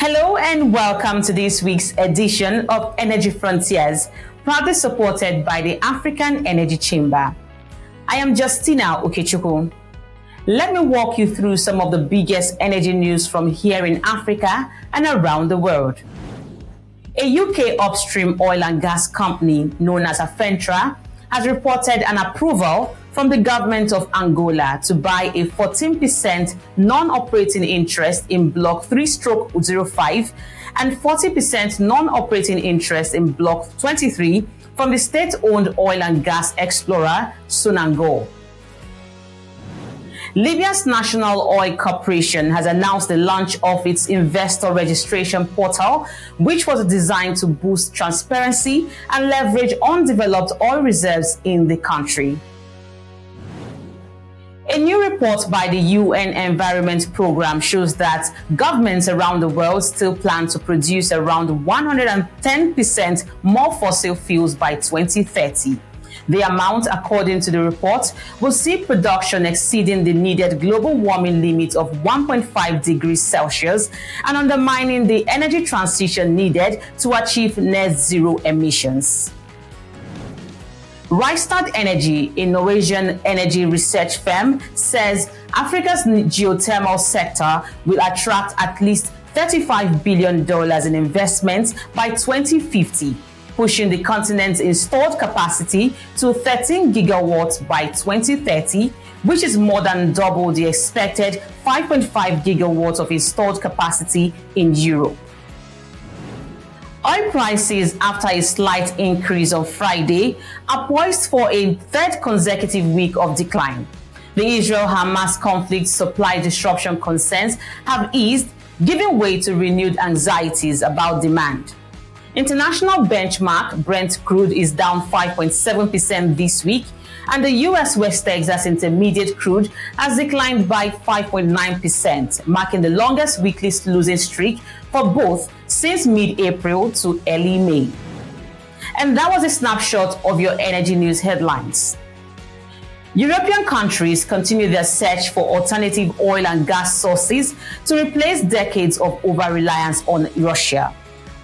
Hello and welcome to this week's edition of Energy Frontiers, proudly supported by the African Energy Chamber. I am Justina Okechukwu. Let me walk you through some of the biggest energy news from here in Africa and around the world. A UK upstream oil and gas company known as Afentra has reported an approval from the government of Angola to buy a 14% non-operating interest in Block 3/05 and 40% non-operating interest in Block 23 from the state-owned oil and gas explorer Sonangol. Libya's National Oil Corporation has announced the launch of its investor registration portal, which was designed to boost transparency and leverage undeveloped oil reserves in the country. A new report by the UN Environment Programme shows that governments around the world still plan to produce around 110% more fossil fuels by 2030. The amount, according to the report, will see production exceeding the needed global warming limit of 1.5 degrees Celsius and undermining the energy transition needed to achieve net zero emissions. Rystad Energy, a Norwegian energy research firm, says Africa's geothermal sector will attract at least $35 billion in investments by 2050. Pushing the continent's installed capacity to 13 gigawatts by 2030, which is more than double the expected 5.5 gigawatts of installed capacity in Europe. Oil prices, after a slight increase on Friday, are poised for a third consecutive week of decline. The Israel-Hamas conflict supply disruption concerns have eased, giving way to renewed anxieties about demand. International benchmark Brent crude is down 5.7% this week, and the US West Texas Intermediate crude has declined by 5.9%, marking the longest weekly losing streak for both since mid-April to early May. And that was a snapshot of your energy news headlines. European countries continue their search for alternative oil and gas sources to replace decades of over-reliance on Russia.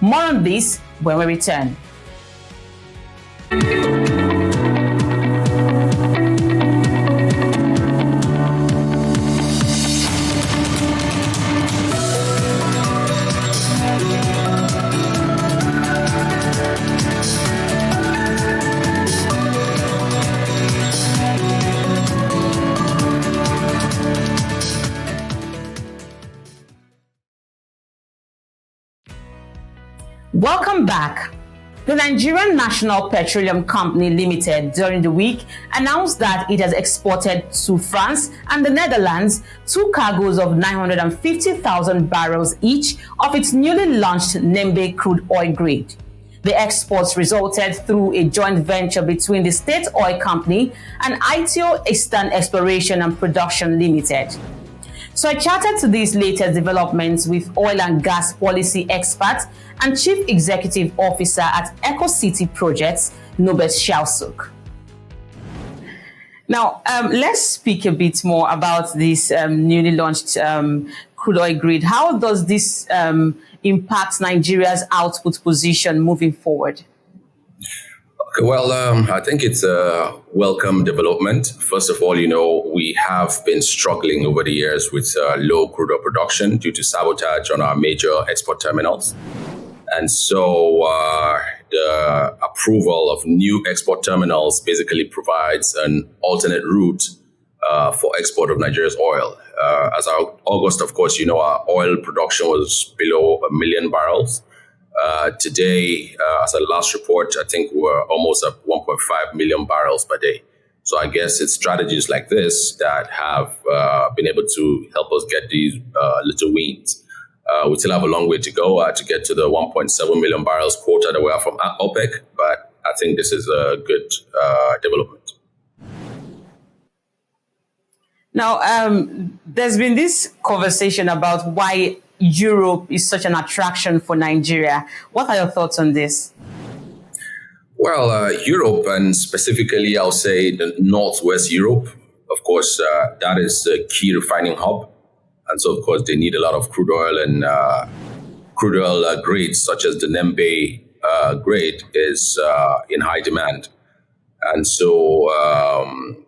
More on this when we return. Welcome back. The Nigerian National Petroleum Company Limited during the week announced that it has exported to France and the Netherlands 2 cargoes of 950,000 barrels each of its newly launched Nembe crude oil grade. The exports resulted through a joint venture between the State Oil Company and ITO Eastern Exploration and Production Limited. So I chatted to these latest developments with oil and gas policy expert and chief executive officer at Eco City Projects, Nembe Shausuk. Now, let's speak a bit more about this newly launched crude oil grid. How does this impact Nigeria's output position moving forward? Well, I think it's a welcome development. First of all, we have been struggling over the years with low crude oil production due to sabotage on our major export terminals. And so the approval of new export terminals basically provides an alternate route for export of Nigeria's oil. As of August, of course, our oil production was below 1 million barrels. Today, as a last report, I think we're almost at 1.5 million barrels per day. So I guess it's strategies like this that have been able to help us get these little wins. We still have a long way to go to get to the 1.7 million barrels quota that we have from OPEC, but I think this is a good development. Now, there's been this conversation about why Europe is such an attraction for Nigeria. What are your thoughts on this? Well, Europe, and specifically, I'll say the Northwest Europe, of course, that is a key refining hub. And so, of course, they need a lot of crude oil and crude oil grades such as the Nembe grade is in high demand. And so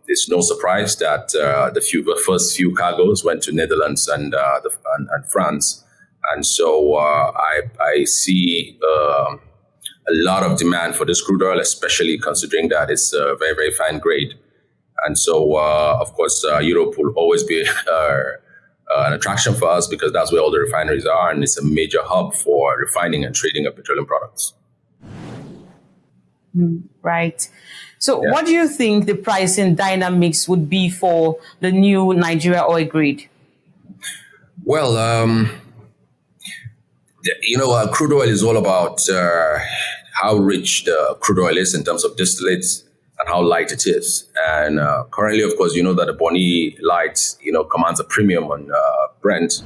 it's no surprise that the first few cargoes went to Netherlands and France. And so I see a lot of demand for this crude oil, especially considering that it's a very, very fine grade. And so, of course, Europe will always be an attraction for us because that's where all the refineries are, and it's a major hub for refining and trading of petroleum products. Right. So what do you think the pricing dynamics would be for the new Nigeria oil grade? Well, crude oil is all about how rich the crude oil is in terms of distillates and how light it is. And currently, of course, you know that the Bonny Light, commands a premium on Brent.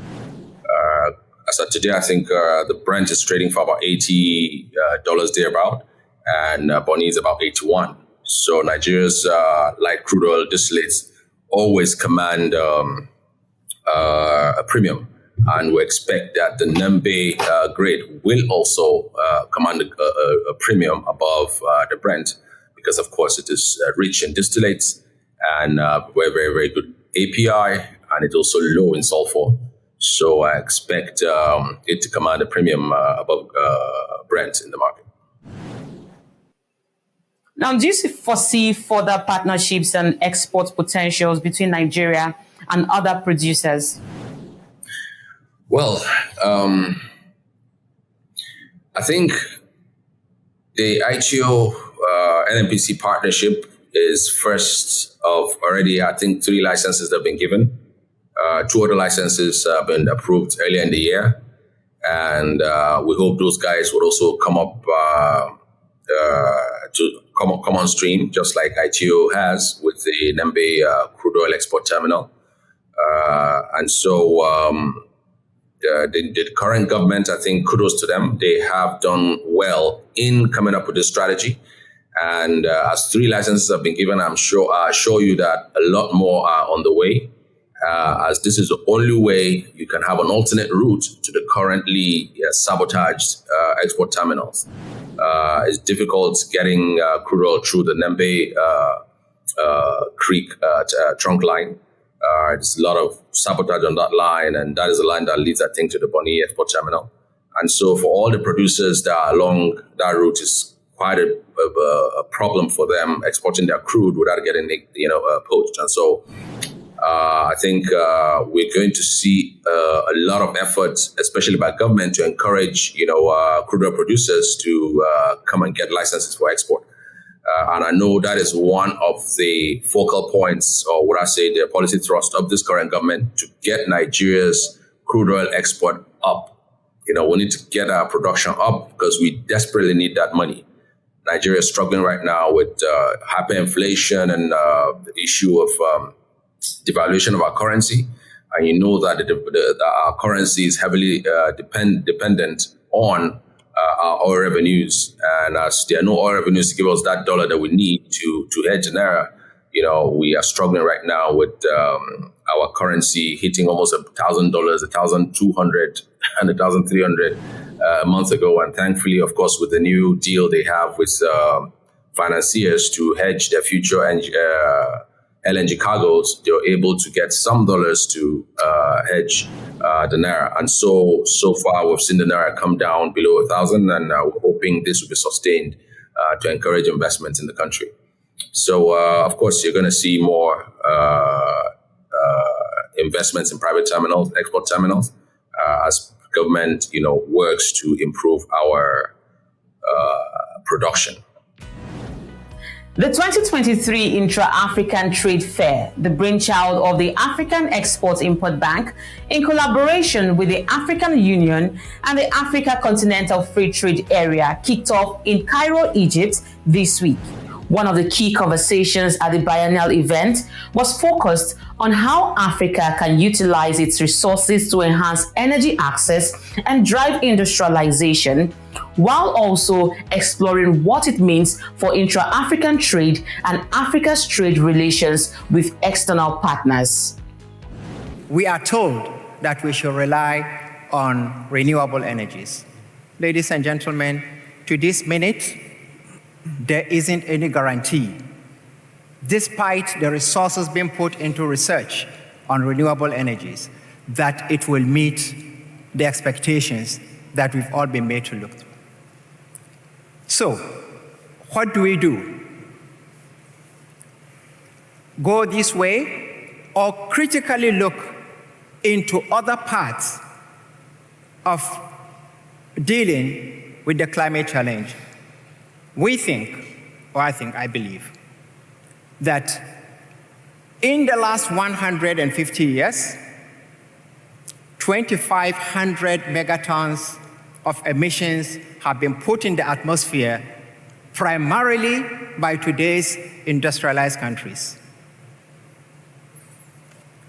As of today, I think the Brent is trading for about $80 thereabout, and Bonny is about 81. So Nigeria's light crude oil distillates always command a premium. And we expect that the Nembe grade will also command a premium above the Brent because, of course, it is rich in distillates and very, very, very good API, and it's also low in sulfur. So I expect it to command a premium above Brent in the market. Now, do you foresee further partnerships and export potentials between Nigeria and other producers? Well, I think the ITO NNPC partnership is first of already, I think, 3 licenses that have been given. 2 other licenses have been approved earlier in the year. And we hope those guys would also come up to come on stream, just like ITO has with the Nembe crude oil export terminal. And so the current government, I think, kudos to them. They have done well in coming up with this strategy. And as 3 licenses have been given, I'm sure I assure you that a lot more are on the way, as this is the only way you can have an alternate route to the currently sabotaged export terminals. It's difficult getting crude oil through the Nembe Creek trunk line. There's a lot of sabotage on that line, and that is the line that leads, I think, to the Bonny export terminal. And so for all the producers that are along that route, is quite a problem for them exporting their crude without getting poached. And so I think we're going to see a lot of effort, especially by government, to encourage crude oil producers to come and get licenses for export. And I know that is one of the focal points, or what I say, the policy thrust of this current government, to get Nigeria's crude oil export up. We need to get our production up because we desperately need that money. Nigeria is struggling right now with hyperinflation and the issue of devaluation of our currency. And you know that our currency is heavily dependent on our oil revenues. And as there are no oil revenues to give us that dollar that we need to hedge the naira, we are struggling right now with our currency hitting almost $1,000, $1,200 and $1,300 a month ago. And thankfully, of course, with the new deal they have with financiers to hedge their future LNG cargoes, they're able to get some dollars to hedge the naira. And so far, we've seen the naira come down below 1,000, and we're hoping this will be sustained to encourage investment in the country. So, of course, you're going to see more investments in private terminals, export terminals, as government, works to improve our production. The 2023 Intra-African Trade Fair, the brainchild of the African Export-Import Bank, in collaboration with the African Union and the Africa Continental Free Trade Area, kicked off in Cairo, Egypt this week. One of the key conversations at the biennial event was focused on how Africa can utilize its resources to enhance energy access and drive industrialization, while also exploring what it means for intra-African trade and Africa's trade relations with external partners. We are told that we should rely on renewable energies. Ladies and gentlemen, to this minute, there isn't any guarantee, despite the resources being put into research on renewable energies, that it will meet the expectations that we've all been made to look through. So, what do we do? Go this way or critically look into other parts of dealing with the climate challenge? We think, or I believe, that in the last 150 years, 2,500 megatons of emissions have been put in the atmosphere primarily by today's industrialized countries.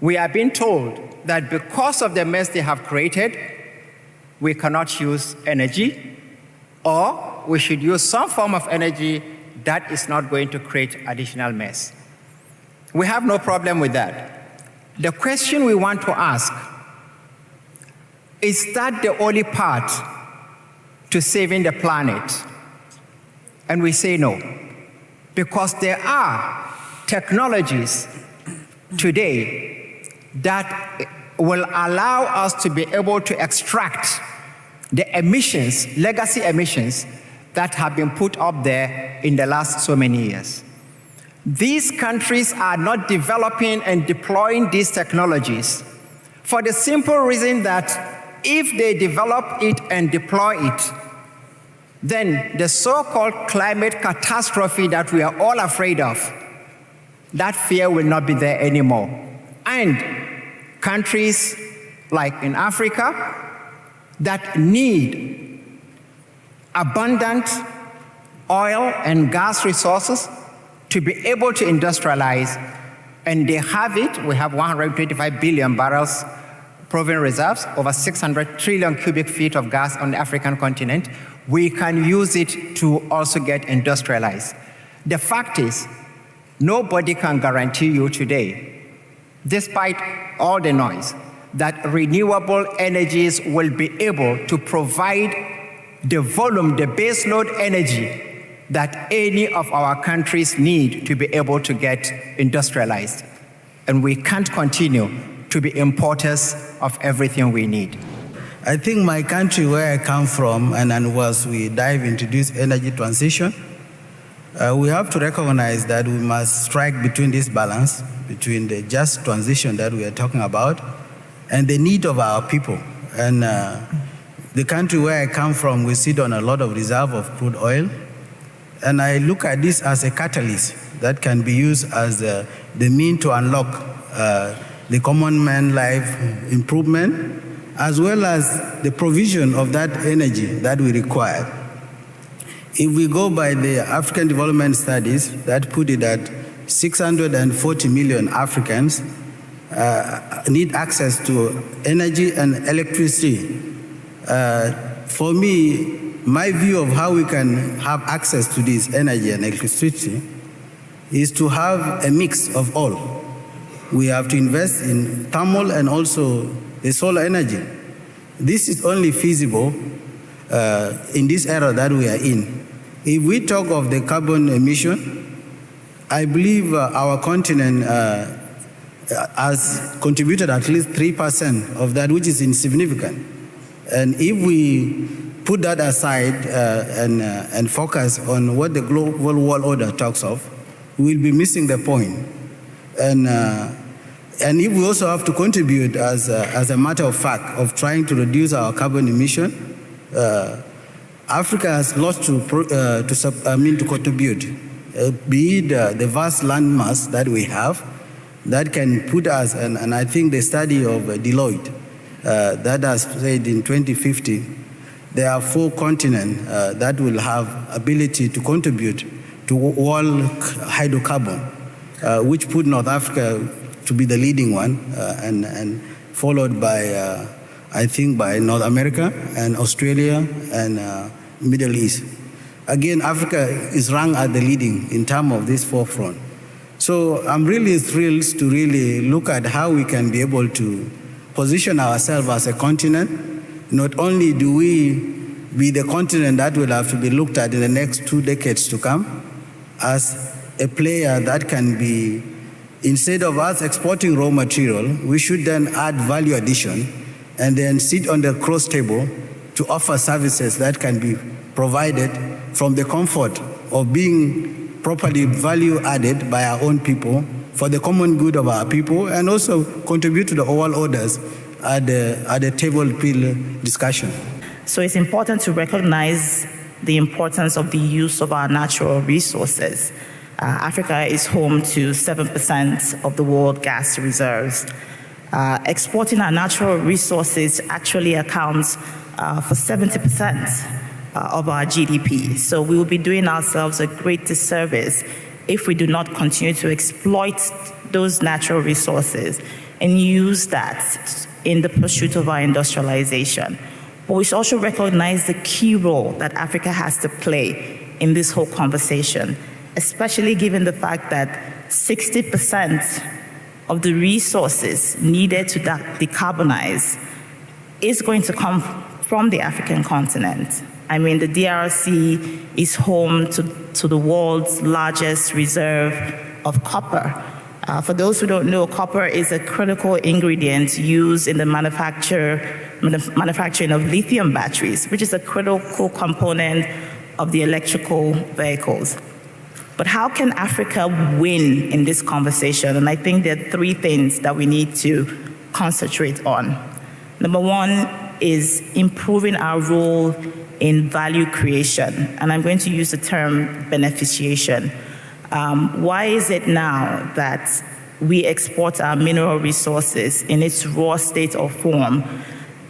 We are being told that because of the mess they have created, we cannot use energy, or we should use some form of energy that is not going to create additional mess. We have no problem with that. The question we want to ask, is that the only part to saving the planet? And we say no, because there are technologies today that will allow us to be able to extract the emissions, legacy emissions, that have been put up there in the last so many years. These countries are not developing and deploying these technologies for the simple reason that if they develop it and deploy it, then the so-called climate catastrophe that we are all afraid of, that fear will not be there anymore. And countries like in Africa that need abundant oil and gas resources to be able to industrialize, and they have it. We have 125 billion barrels proven reserves, over 600 trillion cubic feet of gas on the African continent. We can use it to also get industrialized. The fact is, nobody can guarantee you today, despite all the noise, that renewable energies will be able to provide the volume, the baseload energy that any of our countries need to be able to get industrialized. And we can't continue to be importers of everything we need. I think my country, where I come from, and as we dive into this energy transition, we have to recognize that we must strike between this balance, between the just transition that we are talking about and the need of our people. And the country where I come from, we sit on a lot of reserve of crude oil. And I look at this as a catalyst that can be used as the mean to unlock the common man life improvement, as well as the provision of that energy that we require. If we go by the African Development Studies, that put it at 640 million Africans need access to energy and electricity. For me, my view of how we can have access to this energy and electricity is to have a mix of all. We have to invest in thermal and also the solar energy. This is only feasible in this era that we are in. If we talk of the carbon emission, I believe our continent has contributed at least 3% of that, which is insignificant. And if we put that aside and focus on what the global world order talks of, we'll be missing the point. And if we also have to contribute as a matter of fact of trying to reduce our carbon emission, Africa has lots to contribute, be it the vast land mass that we have that can put us, and I think the study of Deloitte that has said in 2050, there are 4 continents that will have ability to contribute to world hydrocarbon, which put North Africa to be the leading one, and followed by, I think, by North America and Australia and Middle East. Again, Africa is ranked at the leading in terms of this forefront. So I'm really thrilled to really look at how we can be able to position ourselves as a continent not only do we be the continent that will have to be looked at in the next 2 decades to come as a player that can be, instead of us exporting raw material, we should then add value addition and then sit on the cross table to offer services that can be provided from the comfort of being properly value added by our own people for the common good of our people, and also contribute to the overall orders at the table discussion. So it's important to recognize the importance of the use of our natural resources. Africa is home to 7% of the world gas reserves. Exporting our natural resources actually accounts for 70% of our GDP. So we will be doing ourselves a great disservice if we do not continue to exploit those natural resources and use that in the pursuit of our industrialization. But we should also recognize the key role that Africa has to play in this whole conversation, especially given the fact that 60% of the resources needed to decarbonize is going to come from the African continent. I mean, the DRC is home to the world's largest reserve of copper. For those who don't know, copper is a critical ingredient used in the manufacturing of lithium batteries, which is a critical component of the electrical vehicles. But how can Africa win in this conversation? And I think there are 3 things that we need to concentrate on. Number 1 is improving our role in value creation, and I'm going to use the term beneficiation. Why is it now that we export our mineral resources in its raw state or form,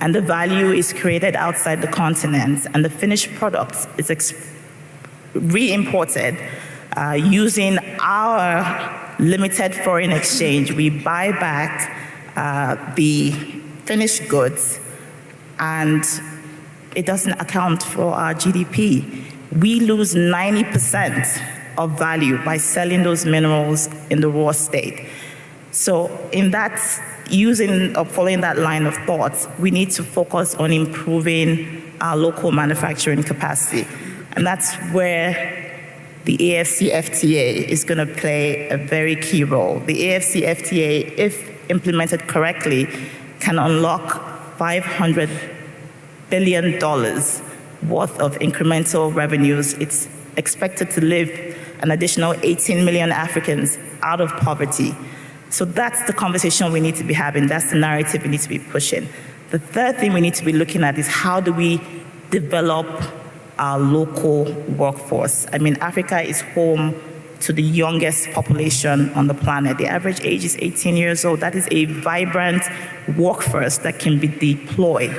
and the value is created outside the continent, and the finished product is re-imported using our limited foreign exchange? We buy back the finished goods, and it doesn't account for our GDP. We lose 90% of value by selling those minerals in the raw state. So in that, using or following that line of thought, we need to focus on improving our local manufacturing capacity. And that's where the AFCFTA is going to play a very key role. The AFCFTA, if implemented correctly, can unlock $500 billion worth of incremental revenues. It's expected to lift an additional 18 million Africans out of poverty. So that's the conversation we need to be having. That's the narrative we need to be pushing. The third thing we need to be looking at is how do we develop our local workforce? I mean, Africa is home to the youngest population on the planet. The average age is 18 years old. That is a vibrant workforce that can be deployed.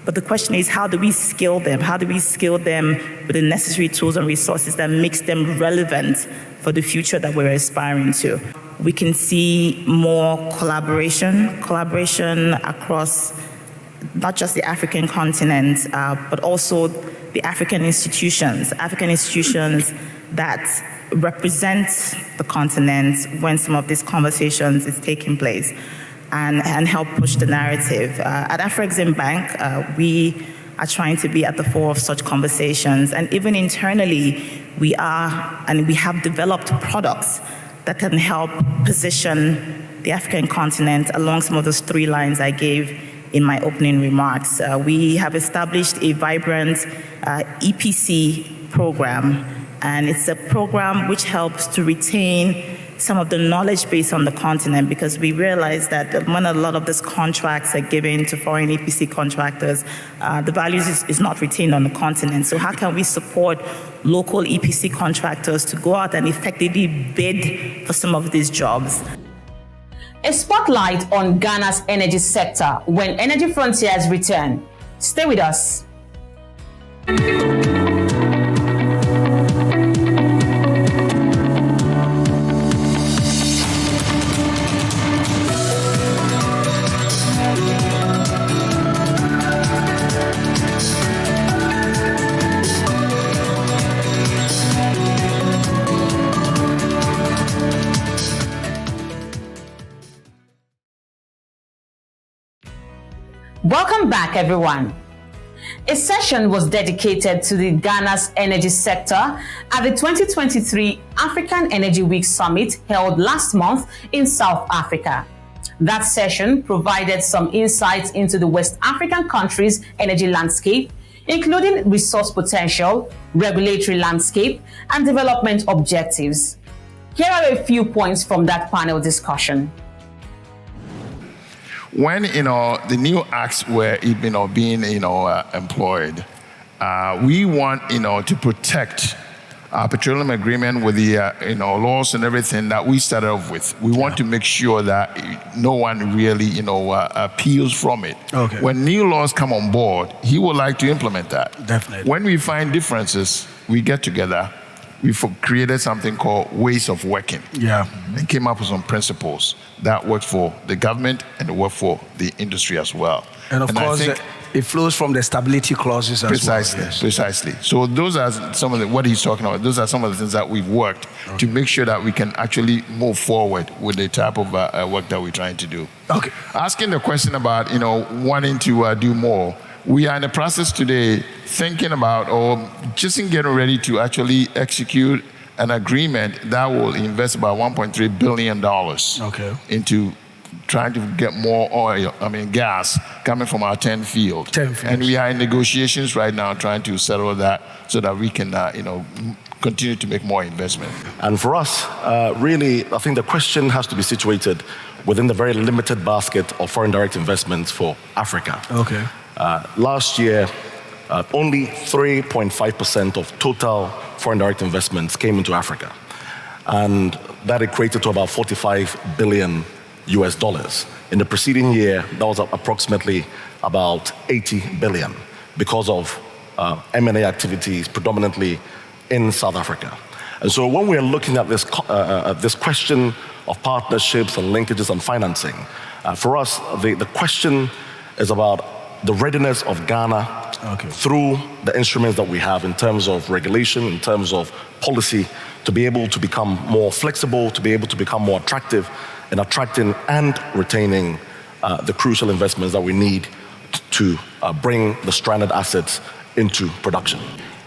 But the question is, how do we skill them? How do we skill them with the necessary tools and resources that makes them relevant for the future that we're aspiring to? We can see more collaboration across not just the African continent, but also the African institutions that represent the continent when some of these conversations is taking place, and help push the narrative. At Afrexim Bank, we are trying to be at the fore of such conversations, and even internally, we have developed products that can help position the African continent along some of those 3 lines I gave in my opening remarks. We have established a vibrant EPC program, and it's a program which helps to retain some of the knowledge base on the continent, because we realize that when a lot of these contracts are given to foreign EPC contractors, the values is not retained on the continent. So how can we support local EPC contractors to go out and effectively bid for some of these jobs? A spotlight on Ghana's energy sector when Energy Frontiers return. Stay with us. Welcome back, everyone. A session was dedicated to the Ghana's energy sector at the 2023 African Energy Week Summit held last month in South Africa. That session provided some insights into the West African country's energy landscape, including resource potential, regulatory landscape, and development objectives. Here are a few points from that panel discussion. When the new acts were being employed, we want to protect our petroleum agreement with the laws and everything that we started off with. We want to make sure that no one really appeals from it. Okay. When new laws come on board, he would like to implement that. Definitely. When we find differences, we get together. We've created something called ways of working. Yeah. And came up with some principles that work for the government and work for the industry as well. And of course, I think it flows from the stability clauses as precisely, well. Yes. Precisely. So those are some of what he's talking about. Those are some of the things that we've worked to make sure that we can actually move forward with the type of work that we're trying to do. Okay. Asking the question about wanting to do more. We are in the process today thinking about or just getting ready to actually execute an agreement that will invest about $1.3 billion into trying to get more gas coming from our 10 field. And we are in negotiations right now trying to settle that so that we can, continue to make more investment. And for us, really, I think the question has to be situated within the very limited basket of foreign direct investments for Africa. Okay. Last year, only 3.5% of total foreign direct investments came into Africa. And that equated to about $45 billion. In the preceding year, that was approximately about 80 billion because of M&A activities predominantly in South Africa. And so when we're looking at this question of partnerships and linkages and financing, for us, the question is about the readiness of Ghana through the instruments that we have in terms of regulation, in terms of policy, to be able to become more flexible, to be able to become more attractive in attracting and retaining the crucial investments that we need to bring the stranded assets into production.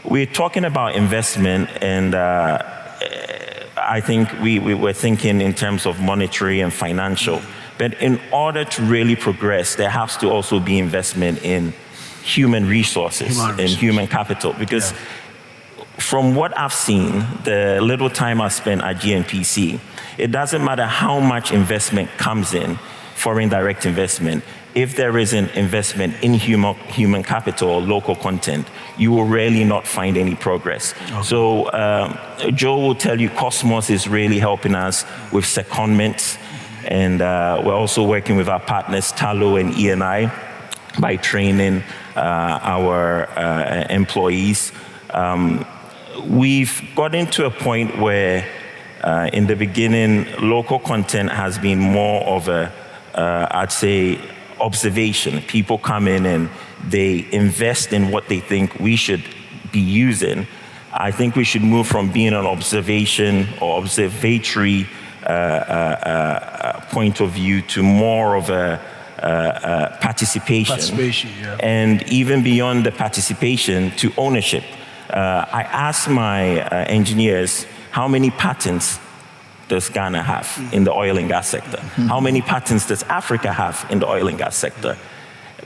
We're talking about investment, and I think we were thinking in terms of monetary and financial. But in order to really progress, there has to also be investment in human resources and human capital. Because from what I've seen, the little time I've spent at GNPC, it doesn't matter how much investment comes in, foreign direct investment, if there is an investment in human capital or local content, you will rarely not find any progress. So Joe will tell you Cosmos is really helping us with secondments. And we're also working with our partners, Talo and E&I, by training our employees. We've gotten to a point where, in the beginning, local content has been more of a, I'd say, observation. People come in and they invest in what they think we should be using. I think we should move from being an observation or observatory point of view to more of a participation. And even beyond the participation to ownership. I asked my engineers, how many patents does Ghana have in the oil and gas sector? How many patents does Africa have in the oil and gas sector?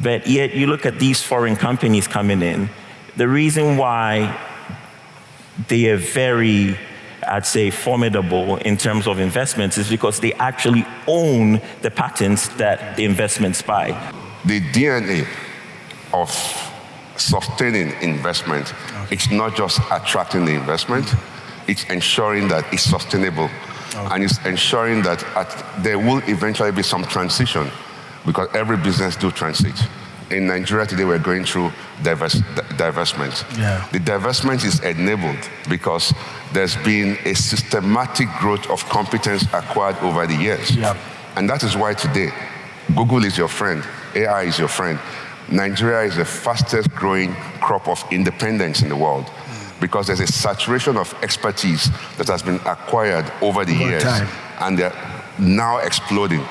But yet you look at these foreign companies coming in, the reason why they are very, I'd say, formidable in terms of investments is because they actually own the patents that the investments buy. The DNA of sustaining investment, it's not just attracting the investment, it's ensuring that it's sustainable. And it's ensuring that there will eventually be some transition, because every business do transit. In Nigeria today, we're going through divestment. The divestment is enabled because there's been a systematic growth of competence acquired over the years. And that is why today, Google is your friend, AI is your friend. Nigeria is the fastest growing crop of independence in the world, because there's a saturation of expertise that has been acquired over the years, and they're now exploding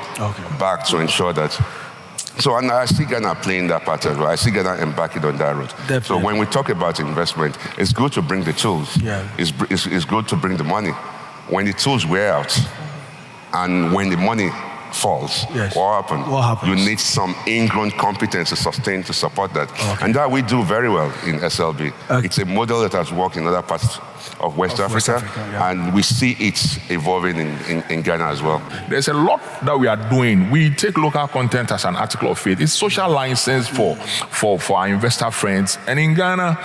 back to ensure that So and I see Ghana playing that part as well. I see Ghana embarking on that route. Definitely. So when we talk about investment, it's good to bring the tools. Yeah. It's good to bring the money. When the tools wear out and when the money falls, Yes. what happens? What happens? You need some ingrown competence to sustain, to support that. Okay. And that we do very well in SLB. Okay. It's a model that has worked in other parts of West Africa, yeah. and we see it evolving in Ghana as well. There's a lot that we are doing. We take local content as an article of faith. It's social license for our investor friends. And in Ghana,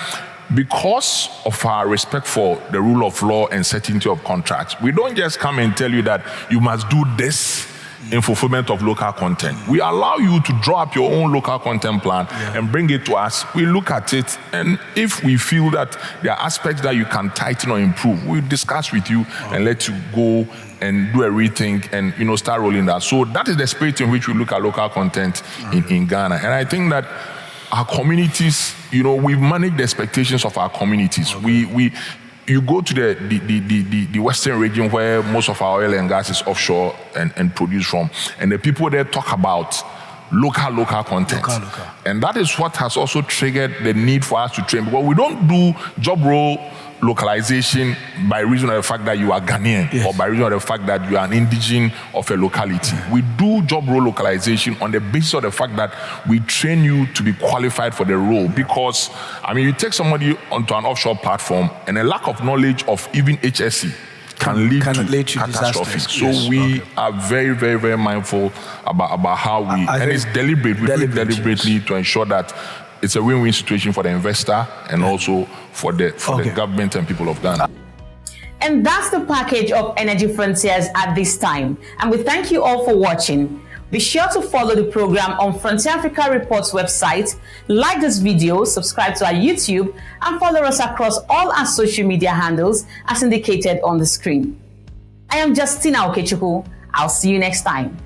because of our respect for the rule of law and certainty of contracts, we don't just come and tell you that you must do this in fulfillment of local content. We allow you to draw up your own local content plan and bring it to us. We look at it, and if we feel that there are aspects that you can tighten or improve, we discuss with you and let you go and do a rethink and start rolling that. So that is the spirit in which we look at local content in Ghana. And I think that our communities, we've managed the expectations of our communities. You go to the western region where most of our oil and gas is offshore and produced from, and the people there talk about local content. Local. And that is what has also triggered the need for us to train, because we don't do job role localization by reason of the fact that you are Ghanaian, yes, or by reason of the fact that you are an indigene of a locality. We do job role localization on the basis of the fact that we train you to be qualified for the role, because you take somebody onto an offshore platform and a lack of knowledge of even HSE can lead to catastrophic. So we are very, very, very mindful about how we, and it's deliberate. We do it deliberately to ensure that it's a win-win situation for the investor and also for the government and people of Ghana. And that's the package of Energy Frontiers at this time. And we thank you all for watching. Be sure to follow the program on Frontier Africa Reports website, like this video, subscribe to our YouTube, and follow us across all our social media handles as indicated on the screen. I am Justina Okechukwu. I'll see you next time.